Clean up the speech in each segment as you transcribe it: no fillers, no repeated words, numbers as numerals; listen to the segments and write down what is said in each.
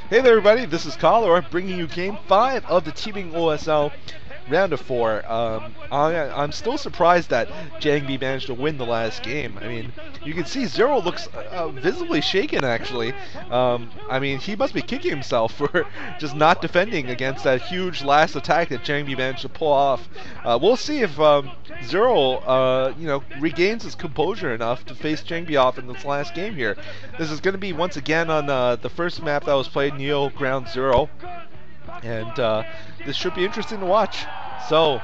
Hey there everybody, this is Color bringing you Game 5 of the Tving OSL Round of 4. I'm still surprised that Jangbi managed to win the last game. I mean, you can see Zero looks visibly shaken actually. I mean, he must be kicking himself for just not defending against that huge last attack that Jangbi managed to pull off. We'll see if Zero, regains his composure enough to face Jangbi off in this last game here. This is going to be once again on the first map that was played, Neo Ground Zero. And this should be interesting to watch. So,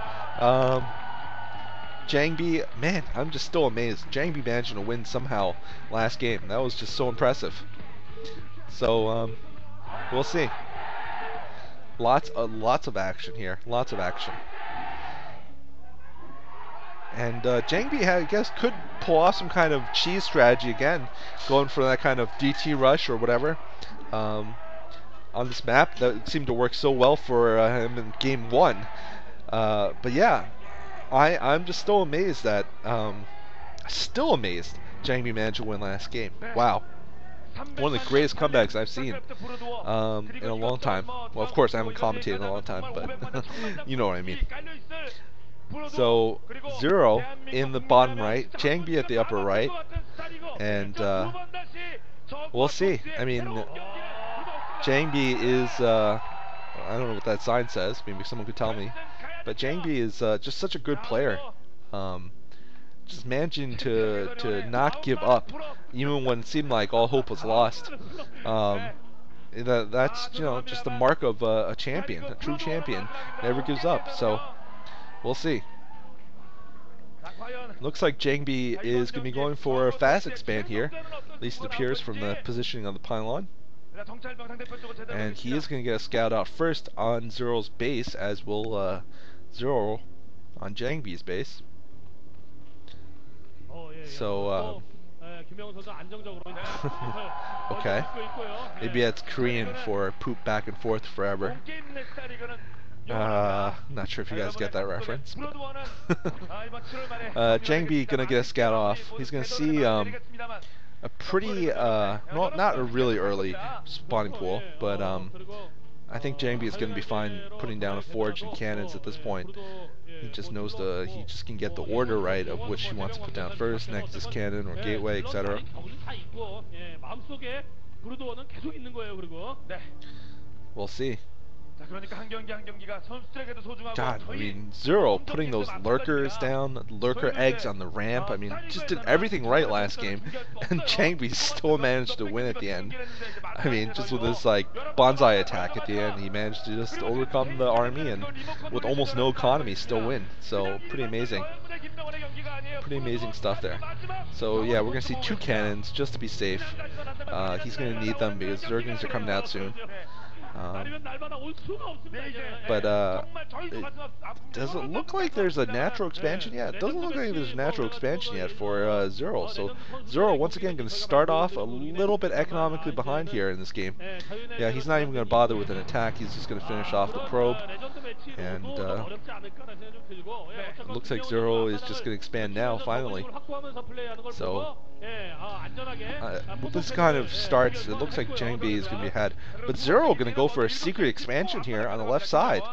Jangbi, man, I'm just still amazed. Jangbi managed to win somehow last game. That was just so impressive. So, we'll see. Lots of action here. Lots of action. And Jangbi, I guess, could pull off some kind of cheese strategy again, going for that kind of DT rush or whatever. On this map that seemed to work so well for him in game 1. But yeah, I'm just still amazed that Jangbi managed to win last game. Wow, one of the greatest comebacks I've seen in a long time. Well, of course I haven't commentated in a long time, but you know what I mean. So Zero in the bottom right, Jangbi at the upper right, and we'll see. I mean, Jangbi is, I don't know what that sign says, maybe someone could tell me, but Jangbi is just such a good player. Just managing to not give up, even when it seemed like all hope was lost. That's, just the mark of a champion, a true champion, never gives up, so we'll see. Looks like Jangbi is going to be going for a fast expand here, at least it appears from the positioning of the pylon. And he is going to get a scout out first on Zero's base, as will Zero on Jangbi's base. So, okay. Maybe that's Korean for poop back and forth forever. Not sure if you guys get that reference. Jangbi gonna get a scout off. He's gonna see a pretty, well, not a really early spawning pool, but I think Jangbi is going to be fine putting down a forge and cannons at this point. He just knows he just can get the order right of which he wants to put down first, Nexus cannon or gateway, etc. We'll see. God, I mean, Zero putting those lurkers down, lurker eggs on the ramp, I mean, just did everything right last game, and Jangbi still managed to win at the end. I mean, just with this, like, bonsai attack at the end, he managed to just overcome the army and with almost no economy still win. So, pretty amazing. Pretty amazing stuff there. So, yeah, we're going to see 2 cannons just to be safe. He's going to need them because Zerglings are coming out soon. But it doesn't look like there's a natural expansion yet. It doesn't look like there's a natural expansion yet for Zero. So Zero once again going to start off a little bit economically behind here in this game. Yeah, he's not even going to bother with an attack. He's just going to finish off the probe. And it looks like Zero is just going to expand now, finally. So with this kind of starts, it looks like Jangbi is going to be ahead. But Zero going to go for a secret expansion here on the left side.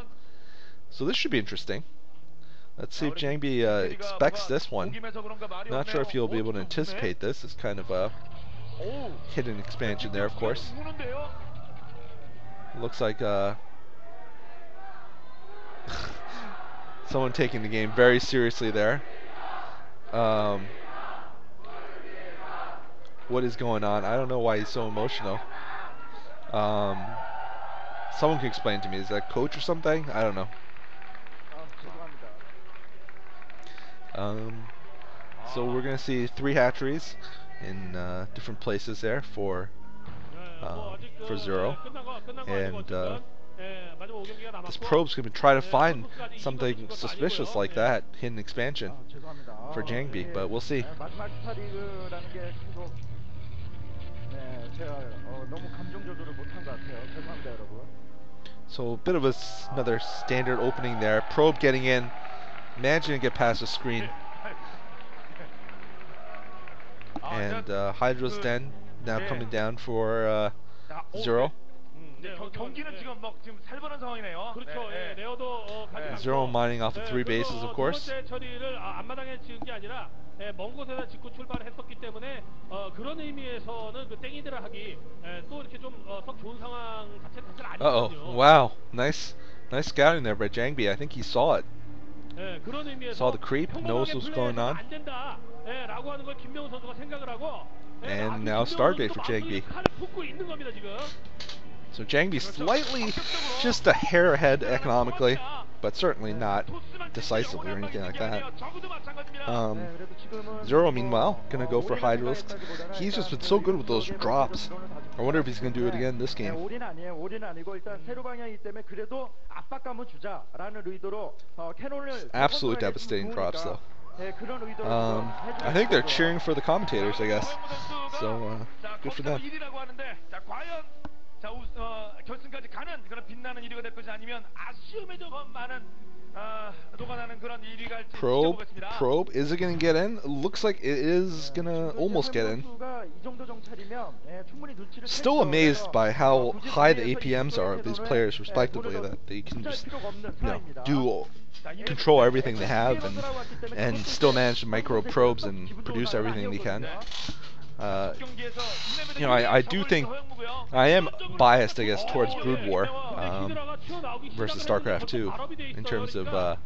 So this should be interesting. Let's see if Jangbi expects this one. Not sure if he'll be able to anticipate this. It's kind of a hidden expansion there, of course. Looks like someone taking the game very seriously there. What is going on? I don't know why he's so emotional. Someone can explain to me. Is that coach or something? I don't know. So we're gonna see 3 hatcheries in different places there for Zero, and this probe's gonna try to find something suspicious like that hidden expansion for Jangbi, but we'll see. So a bit of another standard opening there. Probe getting in, managing to get past the screen. And Hydra's Den now coming down for Zero. Zero mining off of 3 bases, of course. 먼 곳에다 짓고 출발을 했었기 때문에 그런 의미에서는 그 땡이들을 하기 또 이렇게 좀 썩 좋은 상황 자체는 사실 아니거든요. Wow. Nice scouting there by Jangbi. I think he saw it. 그런 의미에서 Saw the creep, knows what's going on. 안 된다. 라고 하는 걸 김명훈 선수가 생각을 하고 And now start day for Jangbi. So Jangbi slightly, just a hair ahead economically, but certainly not decisively or anything like that. Zero, meanwhile, gonna go for Hydralisks. He's just been so good with those drops. I wonder if he's gonna do it again this game. Absolutely devastating drops, though. I think they're cheering for the commentators, I guess. So, good for them. 결승까지 가는 그런 빛나는 1위가 될 것이 아니면 아쉬움에 좀 많은 녹아나는 그런 1위가 Probe, is it gonna get in? Looks like it is gonna almost get in. Still amazed by how high the APMs are of these players, respectively, that they can just, control everything they have and still manage to micro probes and produce everything they can. I do think I am biased, I guess, towards Brood War versus StarCraft 2 in terms of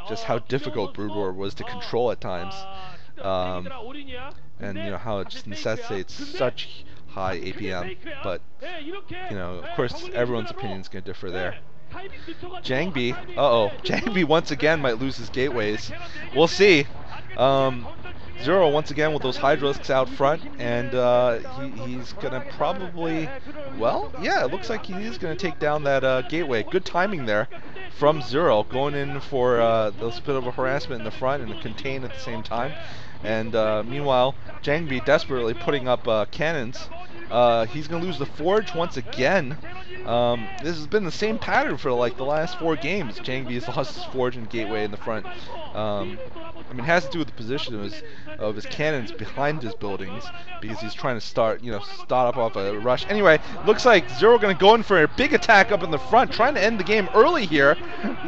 just how difficult Brood War was to control at times, and how it just necessitates such high APM. But of course, everyone's opinion is going to differ there. Jangbi, Jangbi once again might lose his gateways. We'll see. Zero once again with those Hydralisks out front, and he's gonna probably, it looks like he is gonna take down that gateway. Good timing there from Zero, going in for this bit of a harassment in the front and a contain at the same time. And meanwhile, Jangbi desperately putting up cannons. He's gonna lose the Forge once again. This has been the same pattern for like the last 4 games. Jangbi has lost his Forge and gateway in the front. It has to do with the position of his cannons behind his buildings, because he's trying to start up off a rush. Anyway, looks like Zero going to go in for a big attack up in the front, trying to end the game early here.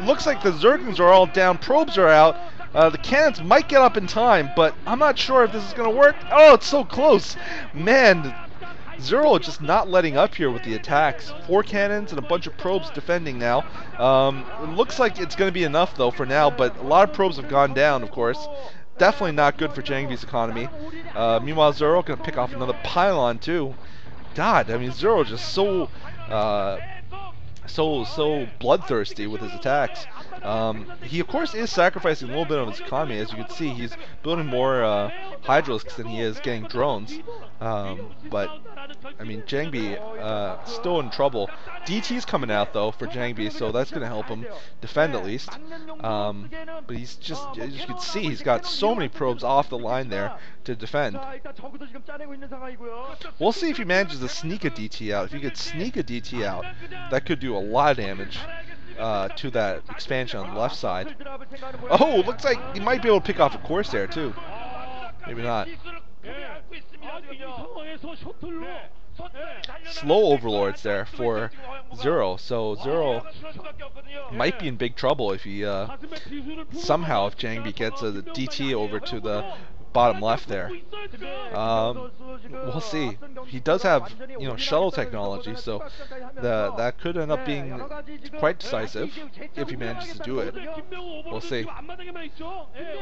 Looks like the Zerglings are all down, probes are out. The cannons might get up in time, but I'm not sure if this is going to work. Oh, it's so close. Man, Zero just not letting up here with the attacks. 4 cannons and a bunch of probes defending now. It looks like it's going to be enough, though, for now, but a lot of probes have gone down, of course. Definitely not good for Jangbi's economy. Meanwhile, Zero going to pick off another pylon, too. God, Zero just so bloodthirsty with his attacks. He, of course, is sacrificing a little bit of his economy. As you can see, he's building more Hydralisks than he is getting drones. But Jangbi still in trouble. DT's coming out, though, for Jangbi, so that's going to help him defend at least. But he's just, as you can see, he's got so many probes off the line there to defend. We'll see if he manages to sneak a DT out. If he could sneak a DT out, that could do a lot of damage to that expansion on the left side. Oh, looks like he might be able to pick off a Corsair, too. Maybe not. Slow overlords there for Zero, so Zero might be in big trouble if he somehow, if Jangbi gets a DT over to the bottom left there. We'll see. He does have, shuttle technology, so that could end up being quite decisive if he manages to do it. We'll see.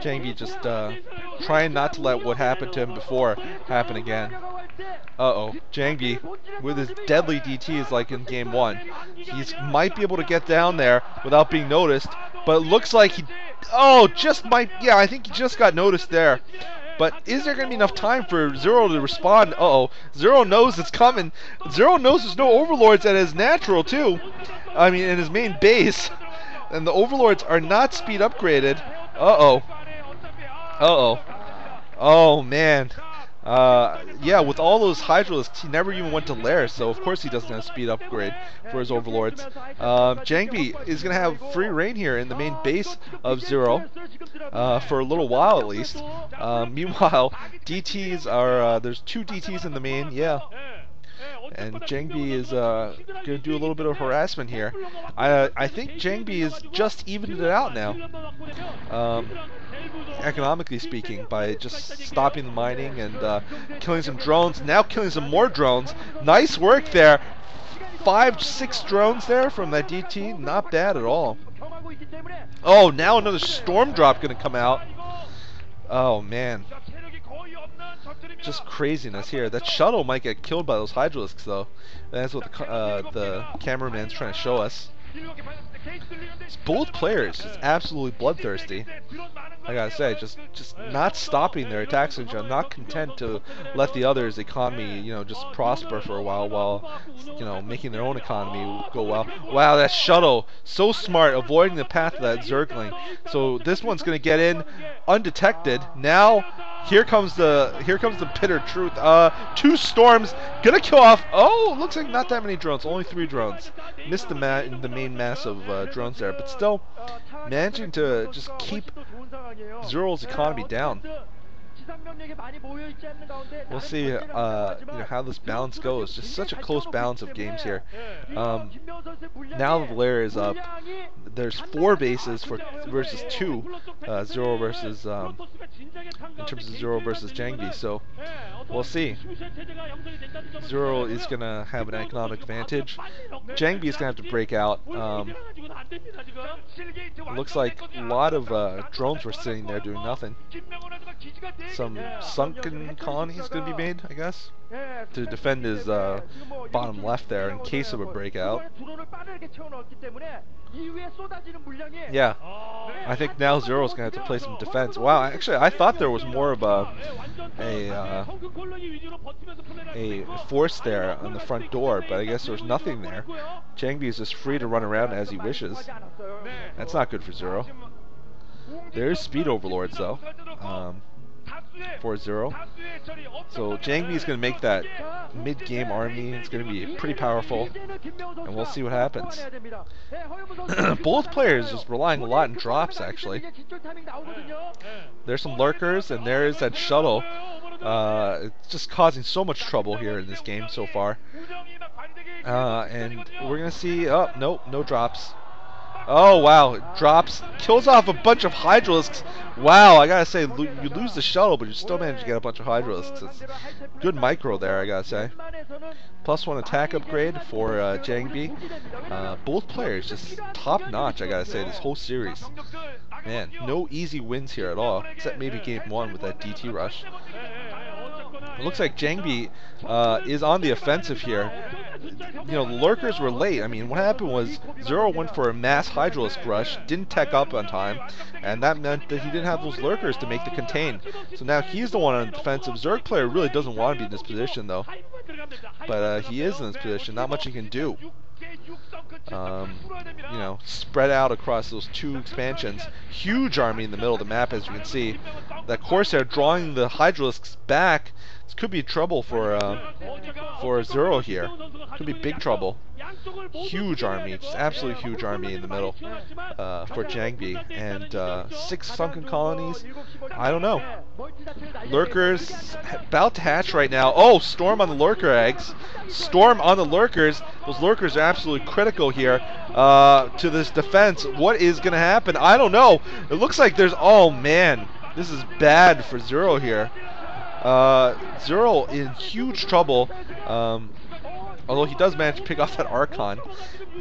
Jangbi just trying not to let what happened to him before happen again. Jangbi with his deadly DTs like in game 1. He might be able to get down there without being noticed, but it looks like he I think he just got noticed there. But is there going to be enough time for Zero to respond? Zero knows it's coming. Zero knows there's no overlords at his natural, too. In his main base. And the overlords are not speed upgraded. Oh, man. With all those Hydralisks, he never even went to Lair, so of course he doesn't have speed upgrade for his overlords. Jangbi is going to have free reign here in the main base of Zero for a little while at least. Meanwhile, DTs are, there's 2 DTs in the main, and Jangbi is going to do a little bit of harassment here. I think Jangbi is just evened it out now, economically speaking, by just stopping the mining and killing some drones. Now killing some more drones. Nice work there. 5-6 drones there from that DT. Not bad at all. Oh, now another storm drop going to come out. Oh man, just craziness here. That shuttle might get killed by those Hydralisks though. That's what the cameraman's trying to show us. Both players just absolutely bloodthirsty. I gotta say, just not stopping their attacks, not content to let the other's economy, just prosper for a while, making their own economy go well. Wow, that shuttle, so smart, avoiding the path of that Zergling. So this one's gonna get in undetected. Now here comes the bitter truth. 2 storms gonna kill off. Oh, looks like not that many drones. Only 3 drones. Missed the main mass of drones there, but still managing to just keep Zero's economy down. We'll see how this balance goes. Just such a close balance of games here. Now the Valera is up. There's 4 bases versus 2. Zero versus in terms of Zero versus Jangbi. So we'll see. Zero is gonna have an economic advantage. Jangbi is gonna have to break out. Looks like a lot of drones were sitting there doing nothing. Some sunken colonies going to be made, I guess, to defend his bottom left there in case of a breakout. Yeah, I think now Zero's going to have to play some defense. Wow, actually, I thought there was more of a force there on the front door, but I guess there was nothing there. Jangbi is just free to run around as he wishes. That's not good for Zero. There's speed overlords though. For Zero. So Jangbi is going to make that mid-game army. It's going to be pretty powerful, and we'll see what happens. Both players just relying a lot on drops, actually. There's some lurkers, and there is that shuttle. It's just causing so much trouble here in this game so far. And we're going to see... Oh, nope, no drops. Oh wow, it drops, kills off a bunch of Hydralisks. Wow, I gotta say, you lose the shuttle, but you still manage to get a bunch of Hydralisks. It's good micro there, I gotta say. +1 attack upgrade for Jangbi. Both players just top notch, I gotta say, this whole series. Man, no easy wins here at all, except maybe game 1 with that DT rush. It looks like Jangbi is on the offensive here. The lurkers were late. I mean, what happened was Zero went for a mass Hydralisk rush, didn't tech up on time, and that meant that he didn't have those lurkers to make the contain. So now he's the one on the defensive. Zerg player really doesn't want to be in this position though, but he is in this position. Not much he can do. Spread out across those 2 expansions. Huge army in the middle of the map, as you can see. That Corsair drawing the Hydralisks back. This could be trouble for Zero here. Could be big trouble. Huge army, just absolutely huge army in the middle for Jangbi. And 6 sunken colonies. I don't know. Lurkers about to hatch right now. Oh, storm on the lurker eggs. Storm on the lurkers. Those lurkers are absolutely critical here to this defense. What is going to happen? I don't know. It looks like there's... Oh, man. This is bad for Zero here. Zero in huge trouble. Although he does manage to pick off that Archon.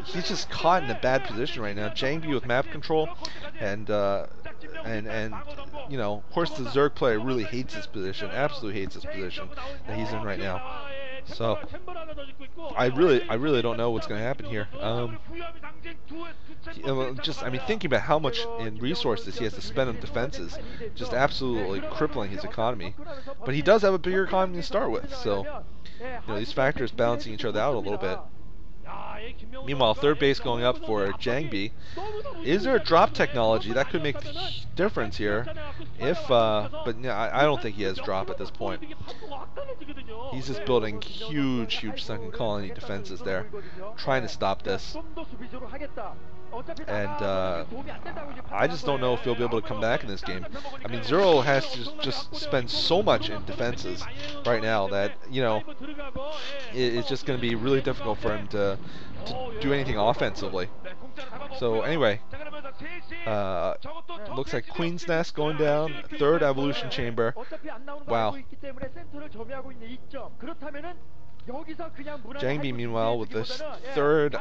He's just caught in a bad position right now. Jangbi with map control, and of course the Zerg player really hates this position, absolutely hates this position that he's in right now. So I really don't know what's going to happen here. Thinking about how much in resources he has to spend on defenses, just absolutely crippling his economy. But he does have a bigger economy to start with, so these factors balancing each other out a little bit. Meanwhile, third base going up for Jangbi. Is there a drop technology that could make the difference here? But I don't think he has drop at this point. He's just building huge sunken colony defenses there, trying to stop this. And I just don't know if he'll be able to come back in this game. I mean, Zero has to just spend so much in defenses right now that, you know, it's just going to be really difficult for him to do anything offensively. So anyway, looks like Queen's Nest going down, third Evolution Chamber. Wow. Jangbi, meanwhile, with this third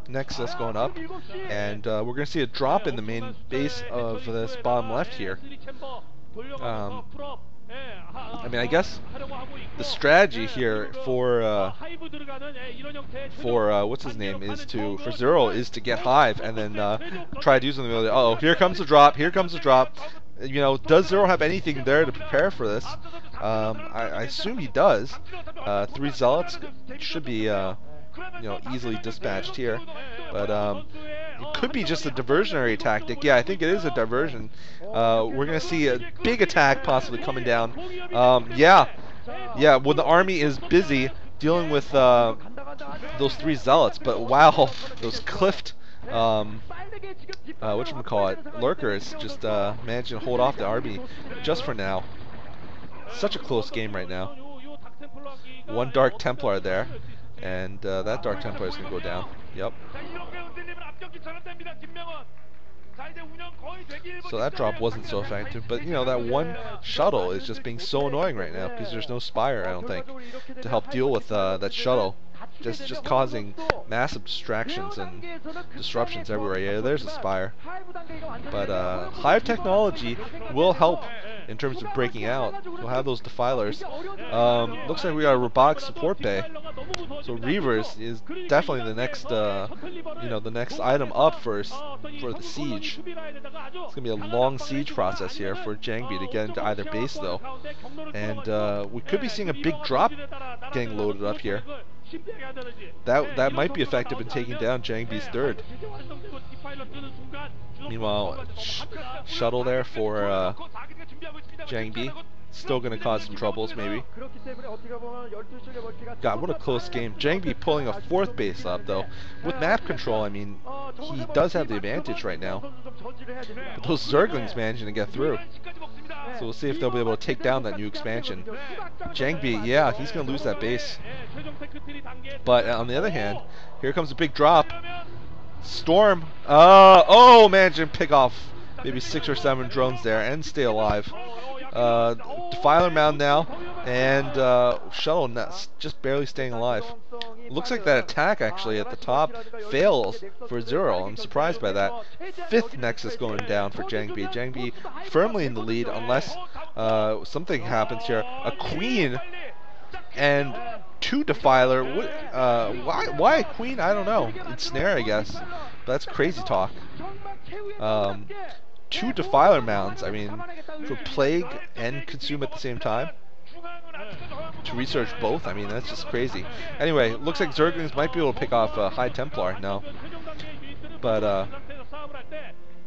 Nexus going up, and we're going to see a drop in the main base of this bottom left here. I mean, I guess the strategy here for what's his name for Zero is to get Hive and then try to do something with it. Uh oh, here comes the drop. Here comes the drop. You know, does Zero have anything there to prepare for this? I assume he does. 3 Zealots should be you know, easily dispatched here, but it could be just a diversionary tactic. Yeah, I think it is a diversion. We're gonna see a big attack possibly coming down. Yeah, when the army is busy dealing with those 3 Zealots, but wow, those cliffed whatchamacallit, lurkers just managing to hold off the army just for now. Such a close game right now. 1 Dark Templar there, and that Dark Templar is going to go down. Yep. So that drop wasn't so effective, but you know, that 1 shuttle is just being so annoying right now because there's no Spire, I don't think, to help deal with that shuttle. Just causing massive distractions and disruptions everywhere. Yeah, there's a Spire. But Hive technology will help in terms of breaking out. We'll have those defilers. Looks like we got a robotic support bay. So Reavers is definitely the next, you know, the next item up for the siege. It's gonna be a long siege process here for Jangbi to get into either base though, and we could be seeing a big drop getting loaded up here. That might be effective in taking down Jangbi's third. Meanwhile, shuttle there for Jangbi. Still going to cause some troubles, maybe. God, what a close game. Jangbi pulling a 4th base up, though. With map control, I mean, he does have the advantage right now. But those Zerglings managing to get through. So we'll see if they'll be able to take down that new expansion. Jangbi, yeah, he's going to lose that base. But on the other hand, here comes a big drop. Storm. Oh, managing to pick off maybe 6 or 7 drones there and stay alive. Defiler Mound now, and Shuttle just barely staying alive. Looks like that attack actually at the top fails for Zero. I'm surprised by that. 5th Nexus going down for Jangbi. Jangbi firmly in the lead unless something happens here. A Queen and 2 Defiler. Why a Queen? I don't know. It's Snare, I guess. But that's crazy talk. 2 Defiler Mounds, I mean, for Plague and Consume at the same time. To research both, I mean, that's just crazy. Anyway, looks like Zerglings might be able to pick off High Templar now. But,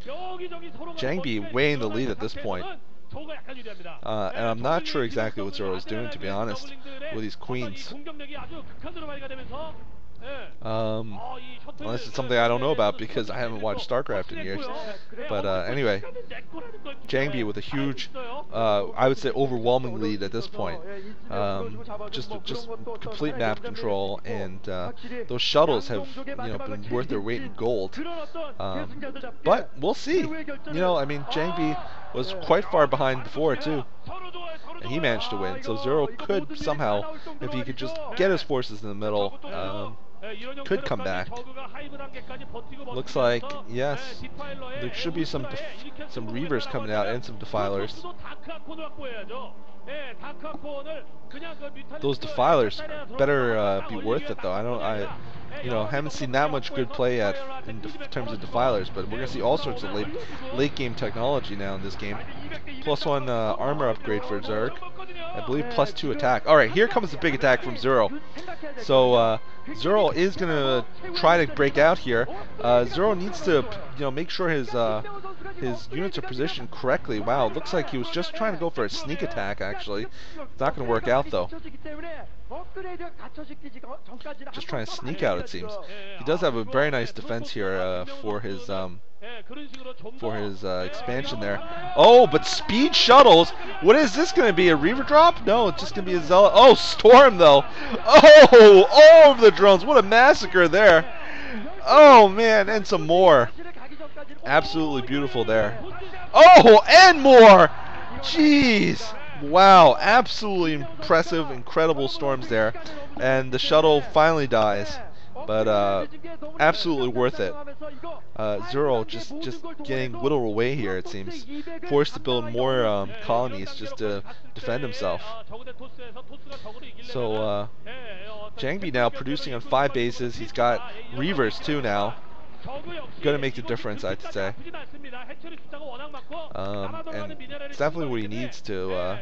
Jangbi way in the lead at this point. And I'm not sure exactly what Zero is doing, to be honest, with these Queens. Unless it's something I don't know about because I haven't watched StarCraft in years. But anyway, Jangbi with a huge, I would say overwhelming lead at this point. Just complete map control, and those shuttles have, you know, been worth their weight in gold. But we'll see. You know, I mean, Jangbi was quite far behind before too, and he managed to win. So Zero could somehow, if he could just get his forces in the middle, could come back. Looks like, yes, there should be some Reavers coming out and some Defilers. Those Defilers better be worth it though. I haven't seen that much good play yet in terms of Defilers, but we're gonna see all sorts of late game technology now in this game. +1 armor upgrade for Zerg. I believe +2 attack. Alright, here comes the big attack from Zero. So Zero is gonna try to break out here. Zero needs to, make sure his units are positioned correctly. Wow, looks like he was just trying to go for a sneak attack actually. It's not gonna work out though. Just trying to sneak out, it seems. He does have a very nice defense here for his expansion there. Oh, but speed shuttles. What is this going to be? A Reaver drop? No, it's just going to be a Zealot. Oh, Storm though. Oh, all over the drones. What a massacre there. Oh man, and some more. Absolutely beautiful there. Oh, and more. Jeez. Wow, absolutely impressive, incredible storms there. And the shuttle finally dies. But absolutely worth it. Zero just getting whittled away here, it seems. Forced to build more colonies just to defend himself. So Jangbi now producing on 5 bases. He's got Reavers too now. Gonna make the difference, I'd say. And it's definitely what he needs to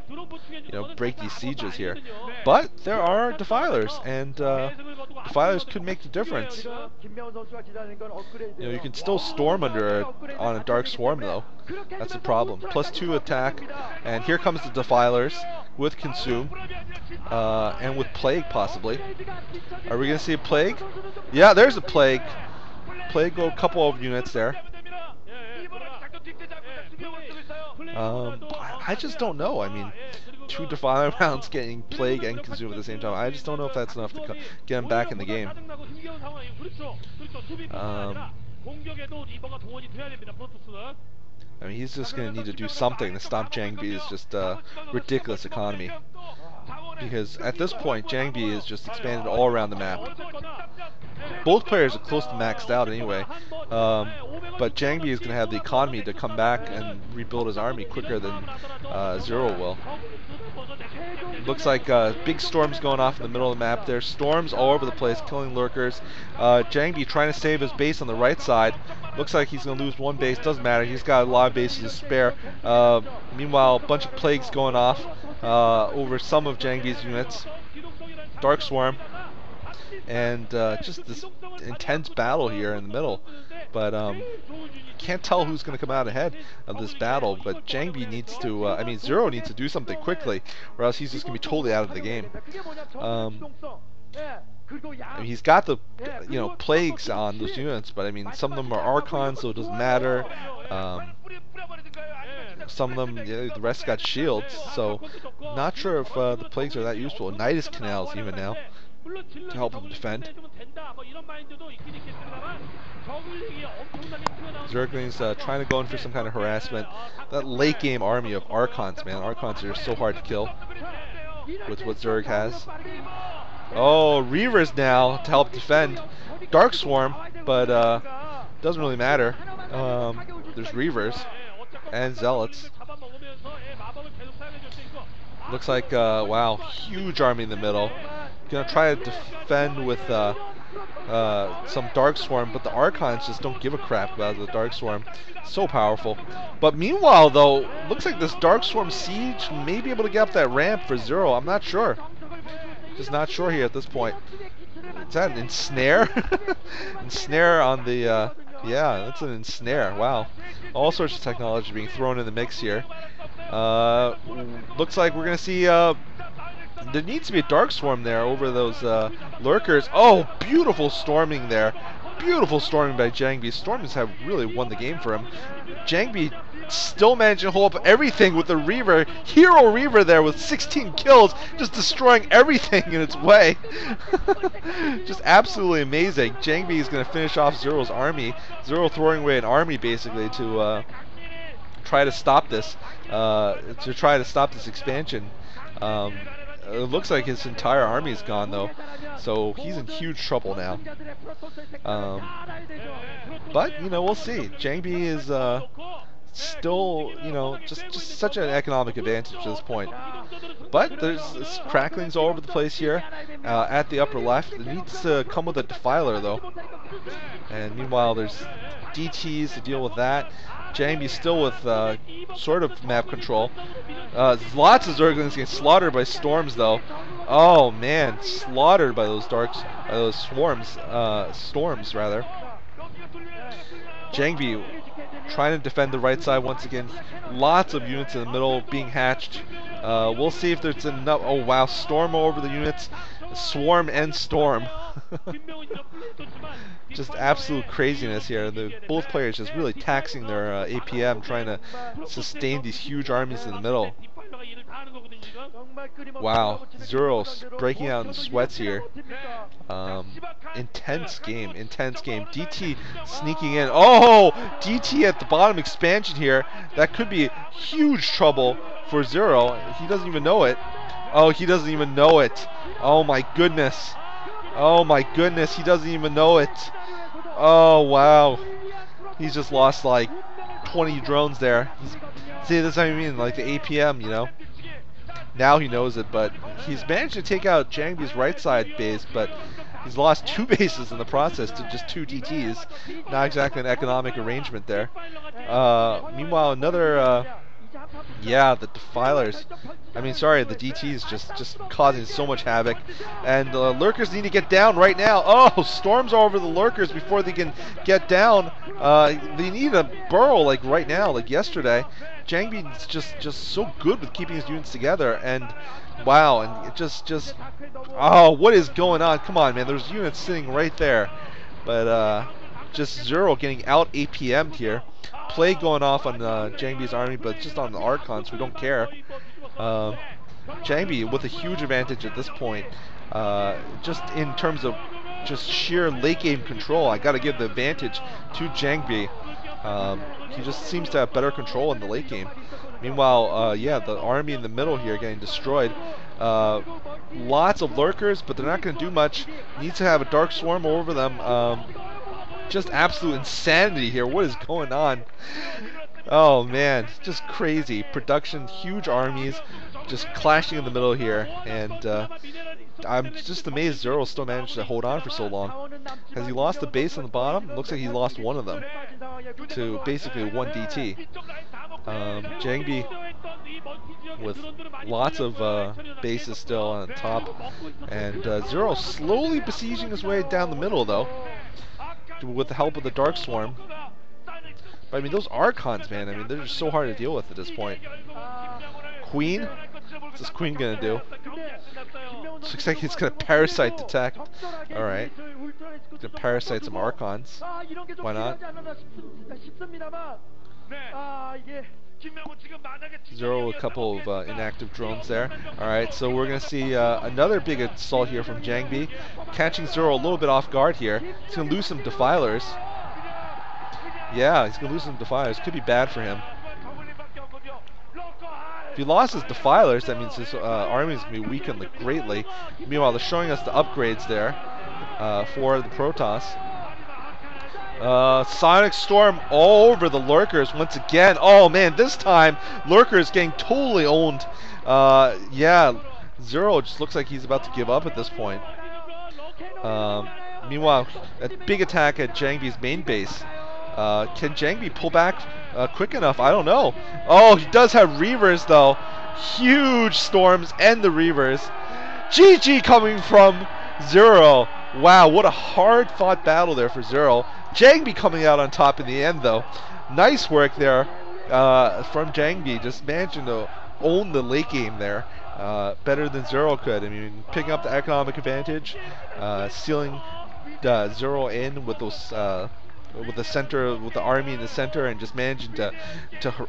break these sieges here. But there are Defilers, and Defilers could make the difference. You can still storm on a Dark Swarm though. That's the problem. +2 attack, and here comes the Defilers with Consume and with Plague possibly. Are we gonna see a Plague? Yeah, there's a Plague. Plague a couple of units there. I just don't know. I mean, 2 Defiler rounds getting Plague and Consume at the same time. I just don't know if that's enough to get him back in the game. I mean, he's just going to need to do something to stop Jangbi's just ridiculous economy. Because at this point, Jangbi is just expanded all around the map. Both players are close to maxed out anyway, but Jangbi is going to have the economy to come back and rebuild his army quicker than Zero will. Looks like big storms going off in the middle of the map. There's storms all over the place, killing lurkers. Jangbi trying to save his base on the right side. Looks like he's going to lose 1 base. Doesn't matter. He's got a lot of bases to spare. Meanwhile, a bunch of plagues going off over some of Jangbi's units. Dark Swarm. And just this intense battle here in the middle. But can't tell who's going to come out ahead of this battle. But Jangbi needs to, Zero needs to do something quickly, or else he's just going to be totally out of the game. He's got the, plagues on those units, but I mean, some of them are Archons, so it doesn't matter. Some of them, the rest got shields, so not sure if the plagues are that useful. Nidus Canals even now to help him defend. Zergling's trying to go in for some kind of harassment. That late game army of Archons, man. Archons are so hard to kill with what Zerg has. Oh, Reavers now to help defend. Dark Swarm, but doesn't really matter. There's Reavers and Zealots. Looks like, wow, huge army in the middle. Gonna try to defend with some Dark Swarm, but the Archons just don't give a crap about the Dark Swarm. So powerful. But meanwhile, though, looks like this Dark Swarm siege may be able to get up that ramp for Zero. I'm not sure. Just not sure here at this point. Is that an ensnare? Ensnare on the, yeah, that's an ensnare. Wow. All sorts of technology being thrown in the mix here. Looks like we're going to see, there needs to be a Dark Swarm there over those lurkers. Oh, beautiful storming there. Beautiful storming by Jangbi. Storms have really won the game for him. Jangbi still managing to hold up everything with the Reaver. Hero Reaver there with 16 kills, just destroying everything in its way. Just absolutely amazing. Jangbi is going to finish off Zero's army. Zero throwing away an army basically to try to stop this. Expansion. It looks like his entire army is gone though, so he's in huge trouble now. But we'll see. Jangbi is still, just such an economic advantage at this point. But there's cracklings all over the place here at the upper left. It needs to come with a Defiler though. And meanwhile, there's DTs to deal with that. Jangbi still with sort of map control. Lots of Zerglings getting slaughtered by storms though. Oh man, slaughtered by those storms rather. Jangbi trying to defend the right side once again. Lots of units in the middle being hatched. We'll see if there's enough. Oh wow, storm over the units. Swarm and Storm. Just absolute craziness here. Both players just really taxing their APM, trying to sustain these huge armies in the middle. Wow, Zero breaking out in sweats here. Intense game, intense game. DT sneaking in. Oh, DT at the bottom expansion here. That could be huge trouble for Zero. He doesn't even know it. Oh, he doesn't even know it. Oh my goodness. Oh my goodness, he doesn't even know it. Oh wow. He's just lost like 20 drones there. See, that's what I mean, like the APM, you know. Now he knows it, but he's managed to take out Jangbi's right side base, but he's lost 2 bases in the process to just 2 DTs. Not exactly an economic arrangement there. Meanwhile, another, yeah, the Defilers. I mean, sorry, the DTs just causing so much havoc. And the Lurkers need to get down right now. Oh, Storms are over the Lurkers before they can get down. They need a burrow like right now, like yesterday. Jangbi's just so good with keeping his units together, and wow, and it just oh, what is going on? Come on, man, there's units sitting right there, but just Zero getting out APM'd here. Play going off on Jangbi's army, but just on the Archons, we don't care. Jangbi with a huge advantage at this point, just in terms of just sheer late game control. I got to give the advantage to Jangbi. He just seems to have better control in the late game. Meanwhile, yeah, the army in the middle here getting destroyed. Lots of Lurkers, but they're not going to do much. Needs to have a Dark Swarm over them. Just absolute insanity here. What is going on? Oh man, just crazy. Production, huge armies, just clashing in the middle here, and I'm just amazed Zero still managed to hold on for so long. Has he lost the base on the bottom? Looks like he lost one of them to basically 1 DT. Jangbi with lots of bases still on top, and Zero slowly besieging his way down the middle though, with the help of the Dark Swarm. But I mean, those Archons, man, I mean, they're just so hard to deal with at this point. Queen? What's this Queen gonna do? Looks like he's gonna Parasite detect. Alright. Gonna Parasite some Archons. Why not? Zero, a couple of inactive drones there. Alright, so we're gonna see another big assault here from Jangbi. Catching Zero a little bit off guard here. He's gonna lose some Defilers. Yeah, he's gonna lose some Defilers. Could be bad for him. If he lost his Defilers, that means his army is going to be weakened greatly. Meanwhile, they're showing us the upgrades there for the Protoss. Sonic Storm all over the Lurkers once again. Oh man, this time Lurkers getting totally owned. Yeah, Zero just looks like he's about to give up at this point. Meanwhile, a big attack at Jangbi's main base. Can Jangbi pull back quick enough? I don't know. Oh, he does have Reavers though. Huge Storms and the Reavers. GG coming from Zero. Wow, what a hard fought battle there for Zero. Jangbi coming out on top in the end though. Nice work there from Jangbi, just managing to own the late game there. Better than Zero could. I mean, picking up the economic advantage, sealing Zero in with those with the center, with the army in the center, and just managing to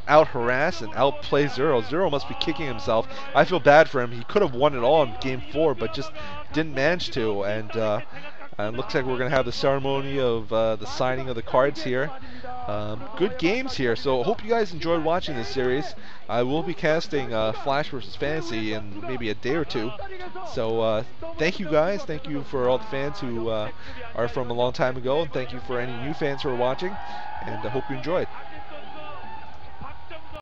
out harass and outplay Zero. Zero must be kicking himself. I feel bad for him. He could have won it all in Game 4, but just didn't manage to. And it looks like we're gonna have the ceremony of the signing of the cards here. Good games here. So hope you guys enjoyed watching this series. I will be casting Flash vs. Fantasy in maybe a day or two. So thank you guys. Thank you for all the fans who are from a long time ago, and thank you for any new fans who are watching. And I hope you enjoyed.